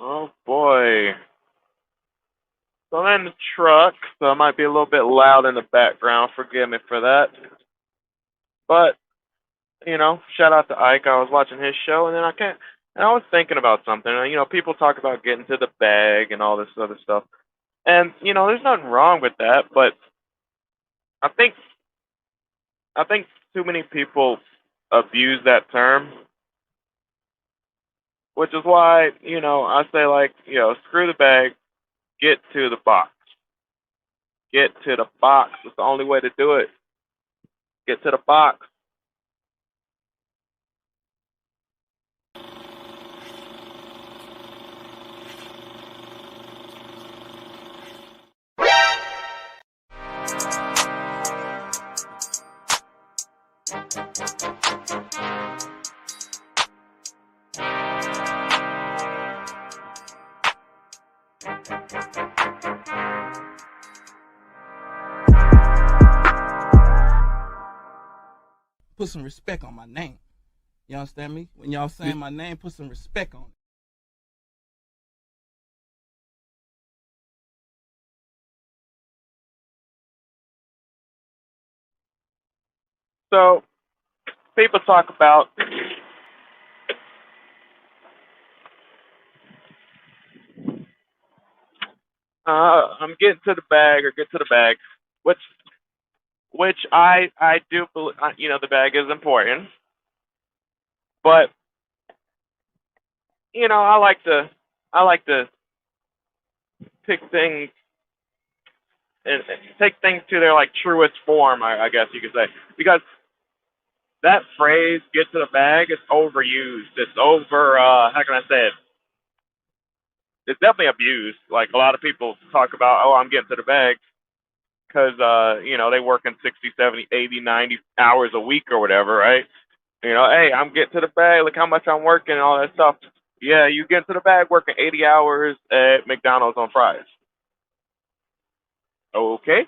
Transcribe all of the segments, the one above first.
Oh boy. So I'm in the truck, so it might be a little bit loud in the background. Forgive me for that. But, shout out to Ike. I was watching his show and then and I was thinking about something. People talk about getting to the bag and all this other stuff. And, there's nothing wrong with that, but I think I think too many people abuse that term, which is why, I say like, screw the bag, get to the box. Get to the box. It's the only way to do it. Get to the box. Put some respect on my name. You understand me? When y'all saying my name, put some respect on it. So people talk about I'm getting to the bag or get to the bag, which I do believe the bag is important, but I like to pick things and take things to their like truest form, I guess you could say, because that phrase "get to the bag" is overused. It's over. How can I say it? It's definitely abused. Like a lot of people talk about, oh, I'm getting to the bag because they work in 60, 70, 80, 90 hours a week or whatever, right? Hey, I'm getting to the bag. Look how much I'm working and all that stuff. Yeah, you get to the bag working 80 hours at McDonald's on fries. Okay,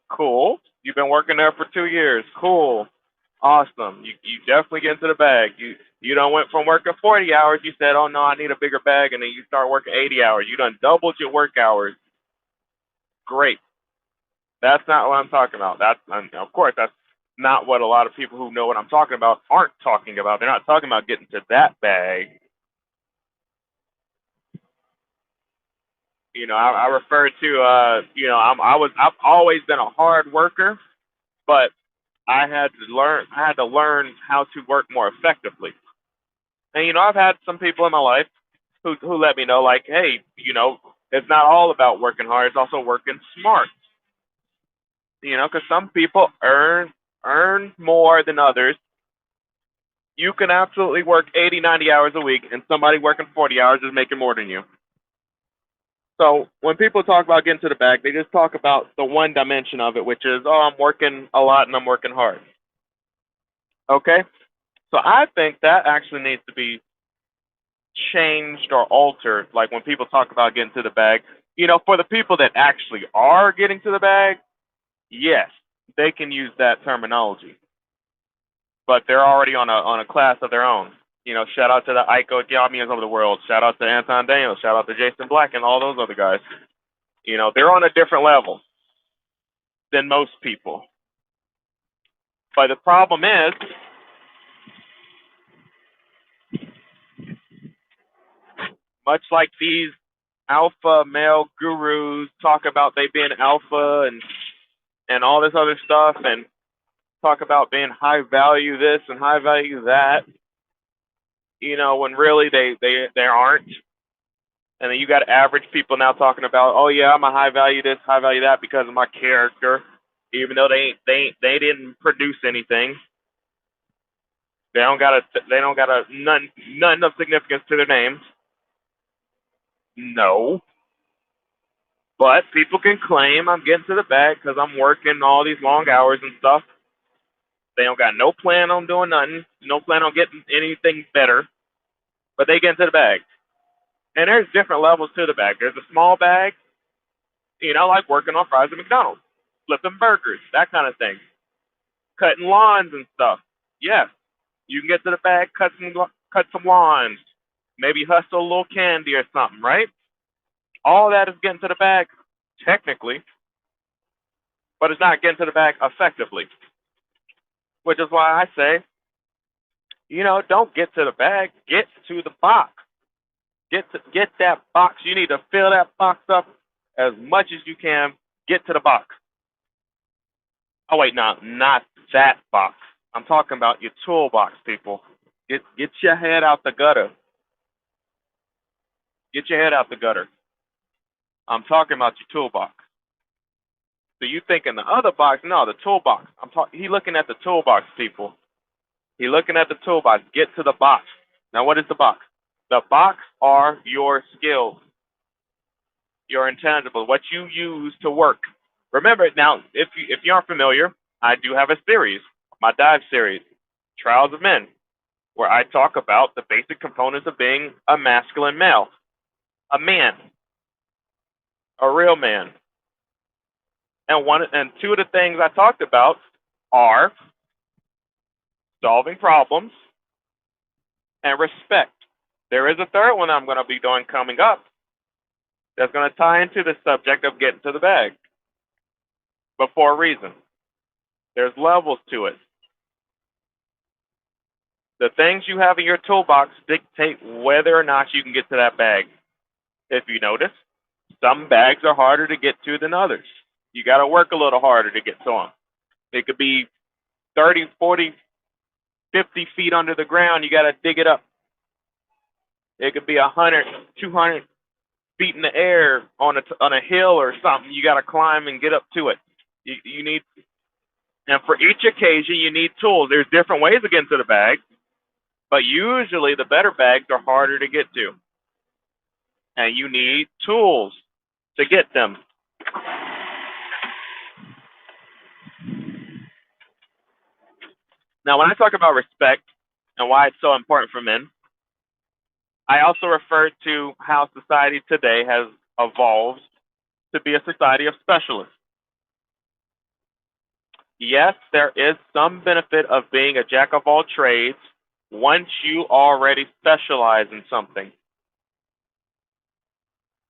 cool. You've been working there for 2 years. Cool. Awesome. You definitely get into the bag. You done went from working 40 hours. You said, oh no, I need a bigger bag, and then you start working 80 hours. You done doubled your work hours. Great. That's not what I'm talking about. Of course that's not what a lot of people who know what I'm talking about aren't talking about. They're not talking about getting to that bag. I refer to I've always been a hard worker, but I had to learn how to work more effectively. And I've had some people in my life who let me know like, hey, it's not all about working hard, it's also working smart. Because some people earn more than others. You can absolutely work 80, 90 hours a week, and somebody working 40 hours is making more than you. So when people talk about getting to the bag, they just talk about the one dimension of it, which is, oh, I'm working a lot and I'm working hard. Okay? So I think that actually needs to be changed or altered. Like when people talk about getting to the bag, for the people that actually are getting to the bag, yes, they can use that terminology. But they're already on a class of their own. Shout out to the Ike Ogiamiens of the world. Shout out to Anton Daniels. Shout out to Jason Black and all those other guys. They're on a different level than most people. But the problem is, much like these alpha male gurus talk about they being alpha and all this other stuff and talk about being high value this and high value that, when really they aren't. And then you got average people now talking about, oh yeah, I'm a high value this, high value that because of my character, even though they didn't produce anything. They don't got a none of significance to their names. No, but people can claim I'm getting to the bag because I'm working all these long hours and stuff. They don't got no plan on doing nothing, no plan on getting anything better, but they get into the bag. And there's different levels to the bag. There's a small bag, like working on fries at McDonald's, flipping burgers, that kind of thing, cutting lawns and stuff. Yes, you can get to the bag, cut some lawns. maybe hustle a little candy or something, right? All that is getting to the bag, technically, but it's not getting to the bag effectively. Which is why I say, don't get to the bag, get to the box. Get that box. You need to fill that box up as much as you can. Get to the box. Oh wait, no, not that box. I'm talking about your toolbox, people. Get your head out the gutter. Get your head out the gutter. I'm talking about your toolbox. So you thinking the other box? No, the toolbox. He looking at the toolbox, people. He looking at the toolbox. Get to the box. Now, what is the box? The box are your skills, your intangibles, what you use to work. Remember now, if you aren't familiar, I do have a series, my dive series, Trials of Men, where I talk about the basic components of being a masculine male, a man, a real man. And two of the things I talked about are solving problems and respect. There is a third one I'm going to be doing coming up that's going to tie into the subject of getting to the bag, but for a reason. There's levels to it. The things you have in your toolbox dictate whether or not you can get to that bag. If you notice, some bags are harder to get to than others. You got to work a little harder to get to them. It could be 30, 40, 50 feet under the ground. You got to dig it up. It could be 100, 200 feet in the air on a hill or something. You got to climb and get up to it. You need, and for each occasion, you need tools. There's different ways of getting to the bag, but usually the better bags are harder to get to, and you need tools to get them. Now, when I talk about respect and why it's so important for men, I also refer to how society today has evolved to be a society of specialists. Yes, there is some benefit of being a jack of all trades once you already specialize in something,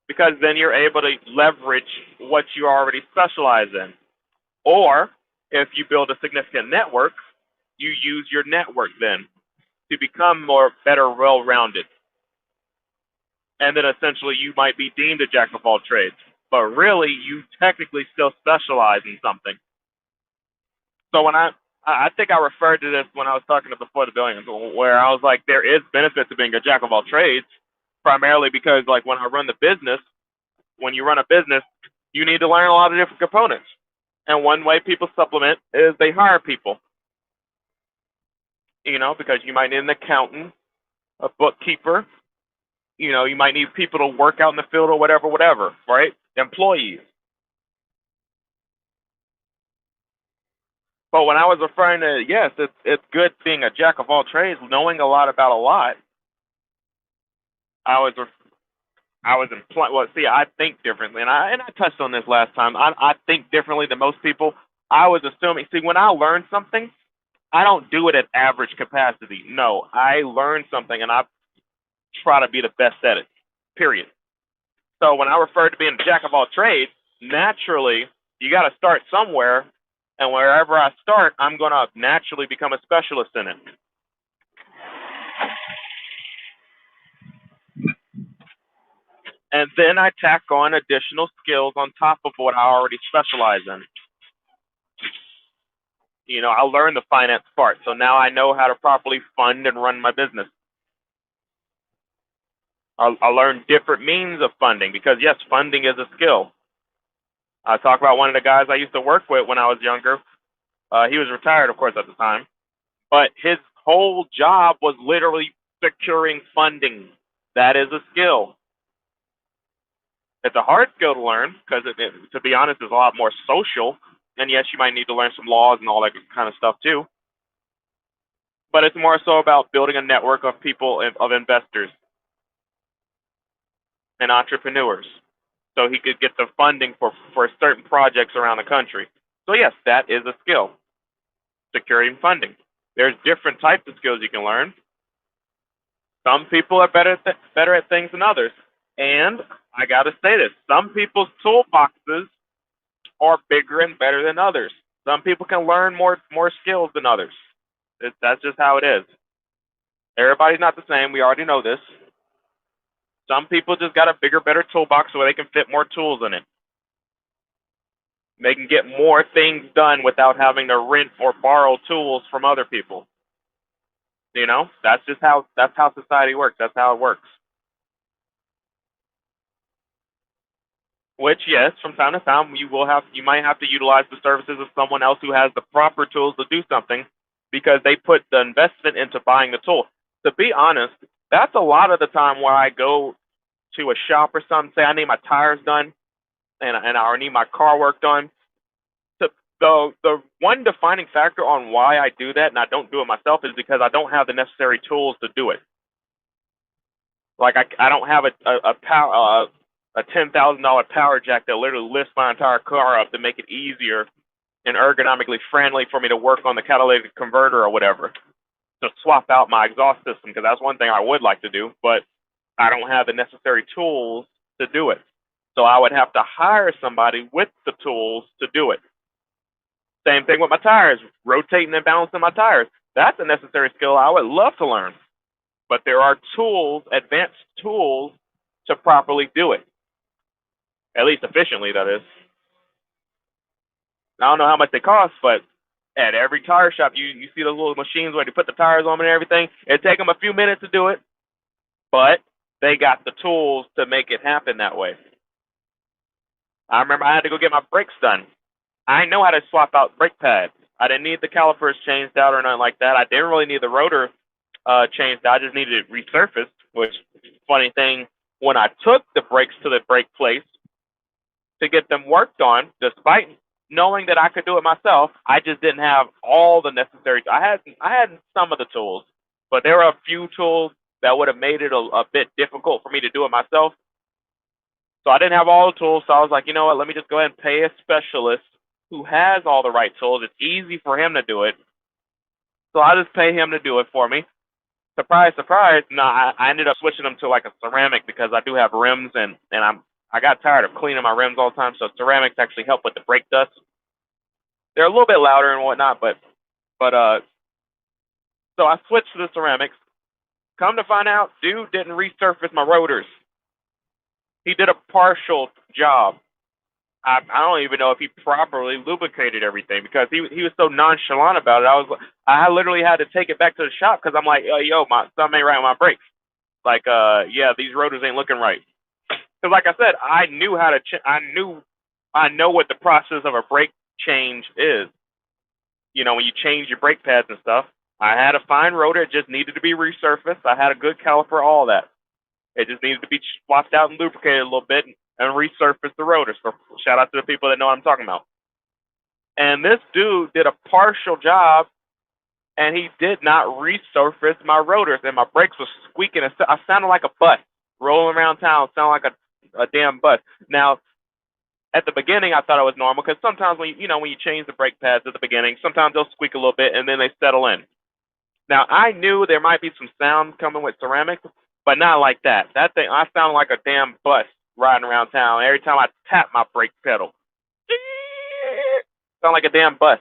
because then you're able to leverage what you already specialize in. Or if you build a significant network, you use your network then to become better, well-rounded. And then essentially you might be deemed a jack of all trades, but really you technically still specialize in something. So when I think I referred to this when I was talking to Before the Billions, where I was like, there is benefit to being a jack of all trades, primarily because like when I run the business, when you run a business, you need to learn a lot of different components. And one way people supplement is they hire people. Because you might need an accountant, a bookkeeper, you might need people to work out in the field or whatever, right? Employees. But when I was referring to, yes, it's good being a jack of all trades, knowing a lot about a lot. I think differently, and I touched on this last time. I think differently than most people. I was assuming. See, when I learn something, I don't do it at average capacity. No, I learn something, and I try to be the best at it. Period. So when I refer to being a jack of all trades, naturally you got to start somewhere, and wherever I start, I'm going to naturally become a specialist in it. And then I tack on additional skills on top of what I already specialize in. I learned the finance part, so now I know how to properly fund and run my business. I learned different means of funding because, yes, funding is a skill. I talk about one of the guys I used to work with when I was younger. He was retired, of course, at the time, but his whole job was literally securing funding. That is a skill. It's a hard skill to learn because, to be honest, it's a lot more social. And yes, you might need to learn some laws and all that kind of stuff too. But it's more so about building a network of people, of investors and entrepreneurs, so he could get the funding for certain projects around the country. So yes, that is a skill, securing funding. There's different types of skills you can learn. Some people are better at things than others. And I got to say this, some people's toolboxes are bigger and better than others. Some people can learn more skills than others. That's just how it is. Everybody's not the same. We already know this. Some people just got a bigger, better toolbox where they can fit more tools in it. They can get more things done without having to rent or borrow tools from other people. You know, that's how society works. That's how it works. Which, yes, from time to time you might have to utilize the services of someone else who has the proper tools to do something because they put the investment into buying the tool. To be honest, that's a lot of the time where I go to a shop or something, say I need my tires done and I need my car work done. The one defining factor on why I do that and I don't do it myself is because I don't have the necessary tools to do it. Like I don't have a $10,000 power jack that literally lifts my entire car up to make it easier and ergonomically friendly for me to work on the catalytic converter or whatever to swap out my exhaust system, because that's one thing I would like to do, but I don't have the necessary tools to do it. So I would have to hire somebody with the tools to do it. Same thing with my tires, rotating and balancing my tires. That's a necessary skill I would love to learn. But there are tools, advanced tools, to properly do it. At least efficiently, that is. I don't know how much they cost, but at every tire shop, you see those little machines where they put the tires on and everything. It take them a few minutes to do it, but they got the tools to make it happen that way. I remember I had to go get my brakes done. I know how to swap out brake pads. I didn't need the calipers changed out or nothing like that. I didn't really need the rotor changed out. I just needed it resurfaced, which, funny thing, when I took the brakes to the brake place to get them worked on, despite knowing that I could do it myself, I just didn't have all the necessary. I had some of the tools, but there were a few tools that would have made it a bit difficult for me to do it myself. So I didn't have all the tools, so I was like, you know what, let me just go ahead and pay a specialist who has all the right tools. It's easy for him to do it. So I just pay him to do it for me. Surprise, surprise. No, I ended up switching them to like a ceramic because I do have rims and I got tired of cleaning my rims all the time. So ceramics actually help with the brake dust. They're a little bit louder and whatnot, but so I switched to the ceramics. Come to find out, dude didn't resurface my rotors. He did a partial job. I don't even know if he properly lubricated everything because he was so nonchalant about it. I literally had to take it back to the shop because I'm like, yo, something ain't right with my brakes. Like, yeah, these rotors ain't looking right. Because like I said, I knew how to. I know what the process of a brake change is. You know, when you change your brake pads and stuff. I had a fine rotor; it just needed to be resurfaced. I had a good caliper, all that. It just needed to be swapped out and lubricated a little bit and resurface the rotors. So shout out to the people that know what I'm talking about. And this dude did a partial job, and he did not resurface my rotors, and my brakes were squeaking. I sounded like a bus rolling around town. Sounded like a damn bus. Now, at the beginning, I thought it was normal because sometimes when you change the brake pads at the beginning, sometimes they'll squeak a little bit and then they settle in. Now, I knew there might be some sound coming with ceramics, but not like that. That thing, I sound like a damn bus riding around town. Every time I tap my brake pedal, sound like a damn bus.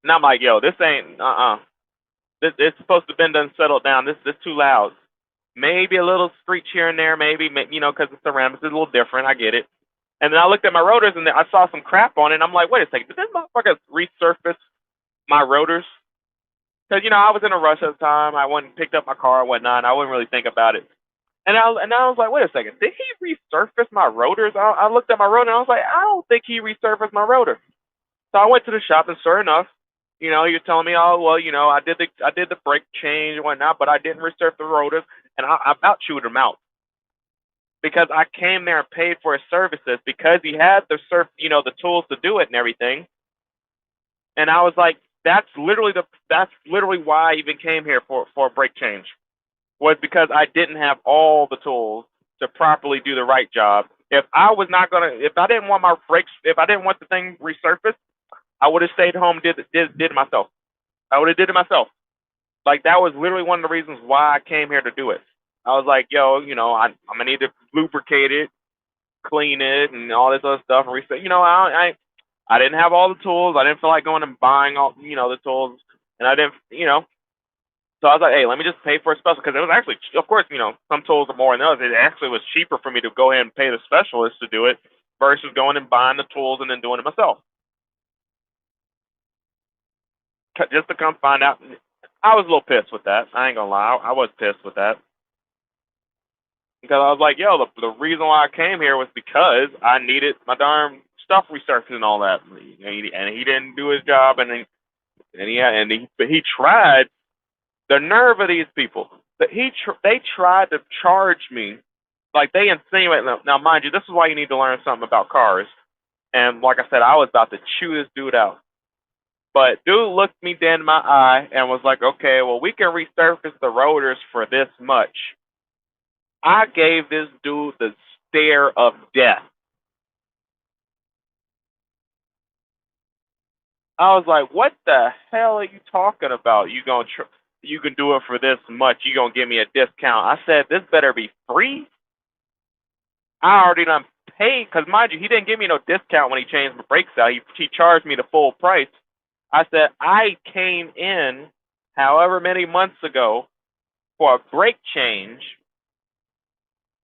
And I'm like, yo, this ain't, It's supposed to bend and settle down. This too loud. Maybe a little screech here and there, maybe, because the ceramics is a little different. I get it. And then I looked at my rotors and I saw some crap on it. And I'm like, wait a second, did this motherfucker resurface my rotors? Because, I was in a rush at the time. I went and picked up my car and whatnot. And I wouldn't really think about it. And I was like, wait a second, did he resurface my rotors? I looked at my rotor and I was like, I don't think he resurfaced my rotor. So I went to the shop and sure enough, he was telling me, oh, well, I did the brake change and whatnot, but I didn't resurface the rotors. And I about chewed him out. Because I came there and paid for his services because he had the tools to do it and everything. And I was like, that's literally why I even came here for a brake change, was because I didn't have all the tools to properly do the right job. If I didn't want my brakes, if I didn't want the thing resurfaced, I would have stayed home, did it myself. I would have did it myself. Like that was literally one of the reasons why I came here to do it. I was like, yo, I'm gonna need to lubricate it, clean it, and all this other stuff, and reset. I didn't have all the tools. I didn't feel like going and buying all the tools, and I didn't. So I was like, hey, let me just pay for a special because it was actually, of course, some tools are more than others. It actually was cheaper for me to go ahead and pay the specialist to do it versus going and buying the tools and then doing it myself. Just to come find out, I was a little pissed with that. I ain't gonna lie, I was pissed with that because I was like, yo, the reason why I came here was because I needed my darn stuff researched and all that, and he didn't do his job, but he tried. The nerve of these people that they tried to charge me, like they insinuate. Now, mind you, this is why you need to learn something about cars. And like I said, I was about to chew this dude out. But dude looked me dead in my eye and was like, okay, well, we can resurface the rotors for this much. I gave this dude the stare of death. I was like, what the hell are you talking about? You can do it for this much. You gonna give me a discount? I said, this better be free. I already done paid, because mind you, he didn't give me no discount when he changed my brakes out. He charged me the full price. I said, I came in however many months ago for a brake change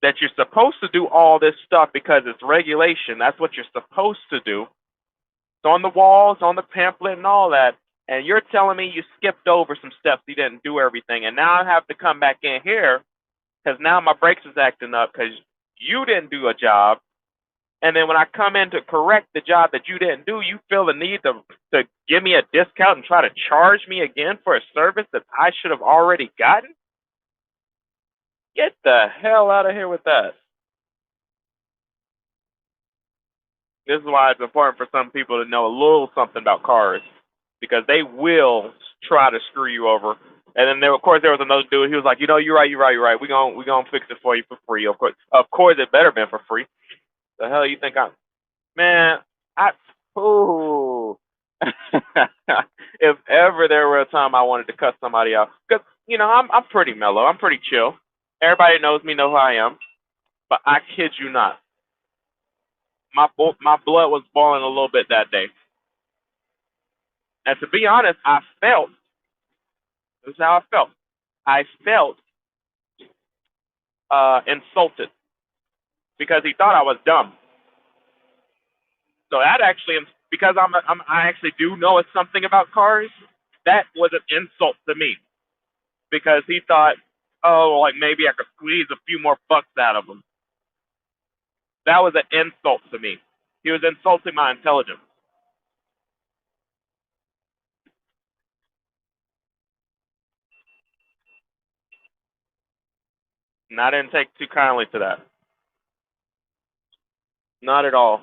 that you're supposed to do all this stuff because it's regulation. That's what you're supposed to do. It's on the walls, on the pamphlet and all that. And you're telling me you skipped over some steps, you didn't do everything. And now I have to come back in here because now my brakes is acting up because you didn't do a job. And then when I come in to correct the job that you didn't do, you feel the need to give me a discount and try to charge me again for a service that I should have already gotten? Get the hell out of here with that. This is why it's important for some people to know a little something about cars, because they will try to screw you over. And then of course there was another dude. He was like, you're right. We gonna fix it for you for free. Of course, it better been for free. The hell you think I'm? Man, ooh. If ever there were a time I wanted to cut somebody out, because I'm pretty mellow. I'm pretty chill. Everybody knows me, know who I am. But I kid you not, my blood was boiling a little bit that day. And to be honest, this is how I felt. I felt insulted because he thought I was dumb. So that actually, because I actually do know something about cars, that was an insult to me because he thought, oh, like maybe I could squeeze a few more bucks out of him. That was an insult to me. He was insulting my intelligence. And I didn't take too kindly to that. Not at all.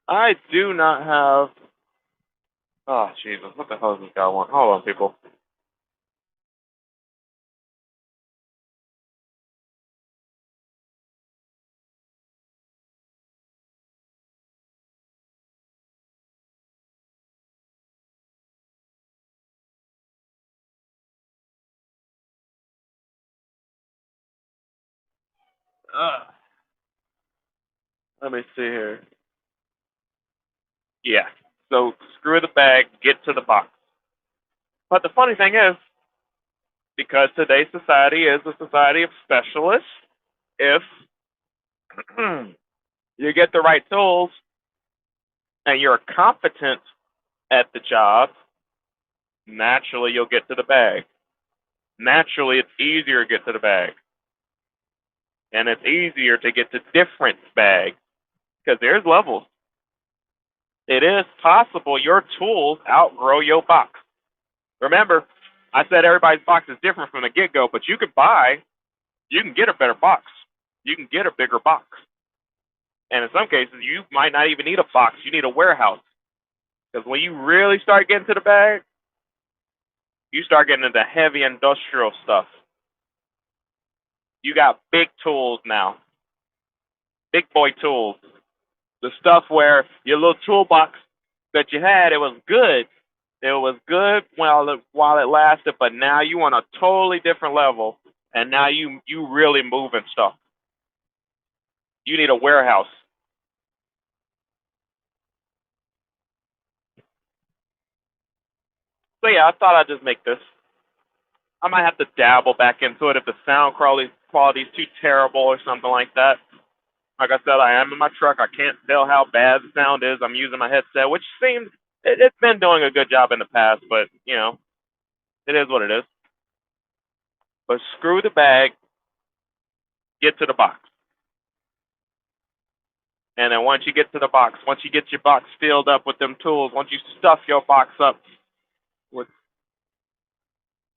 I do not have. Oh, Jesus. What the hell does this guy want? Hold on, people. Let me see here. Yeah. So screw the bag, get to the box. But the funny thing is, because today's society is a society of specialists, if you get the right tools and you're competent at the job, naturally you'll get to the bag. Naturally, it's easier to get to the bag. And it's easier to get to different bags because there's levels. It is possible your tools outgrow your box. Remember, I said everybody's box is different from the get-go, but you can get a better box. You can get a bigger box. And in some cases, you might not even need a box. You need a warehouse. Because when you really start getting to the bag, you start getting into heavy industrial stuff. You got big tools now. Big boy tools. The stuff where your little toolbox that you had, it was good. It was good while it lasted, but now you on a totally different level, and now you really moving stuff. You need a warehouse. So yeah, I thought I'd just make this. I might have to dabble back into it if the sound quality is too terrible or something like that. Like I said, I am in my truck. I can't tell how bad the sound is. I'm using my headset, which seems it's been doing a good job in the past, but it is what it is. But screw the bag, get to the box. And then once you get to the box, once you get your box filled up with them tools, once you stuff your box up with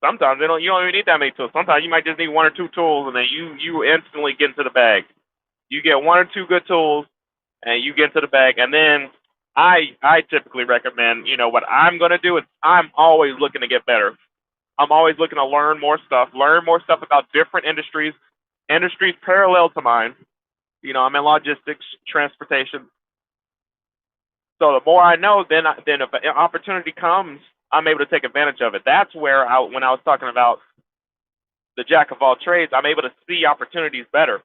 sometimes you don't even need that many tools. Sometimes you might just need one or two tools and then you instantly get into the bag. You get one or two good tools and you get into the bag, and then I typically recommend, what I'm gonna do is I'm always looking to get better. I'm always looking to learn more stuff about different industries parallel to mine. I'm in logistics, transportation. So the more I know, then if an opportunity comes, I'm able to take advantage of it. That's where when I was talking about the jack of all trades, I'm able to see opportunities better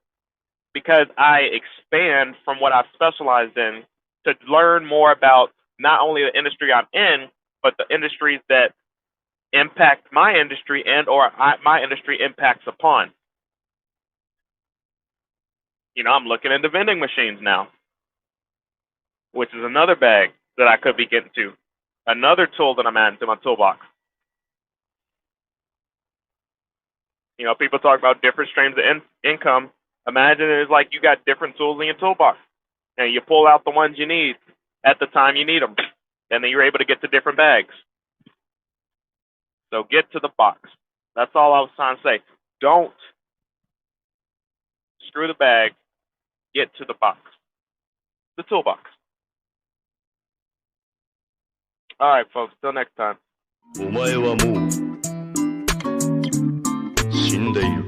because I expand from what I've specialized in to learn more about not only the industry I'm in, but the industries that impact my industry or my industry impacts upon. I'm looking into vending machines now, which is another bag that I could be getting to, another tool that I'm adding to my toolbox. People talk about different streams of income. Imagine it's like you got different tools in your toolbox, and you pull out the ones you need at the time you need them, and then you're able to get to different bags. So get to the box. That's all I was trying to say. Don't screw the bag. Get to the box, the toolbox. All right, folks. Till next time. お前はもう死んでいる。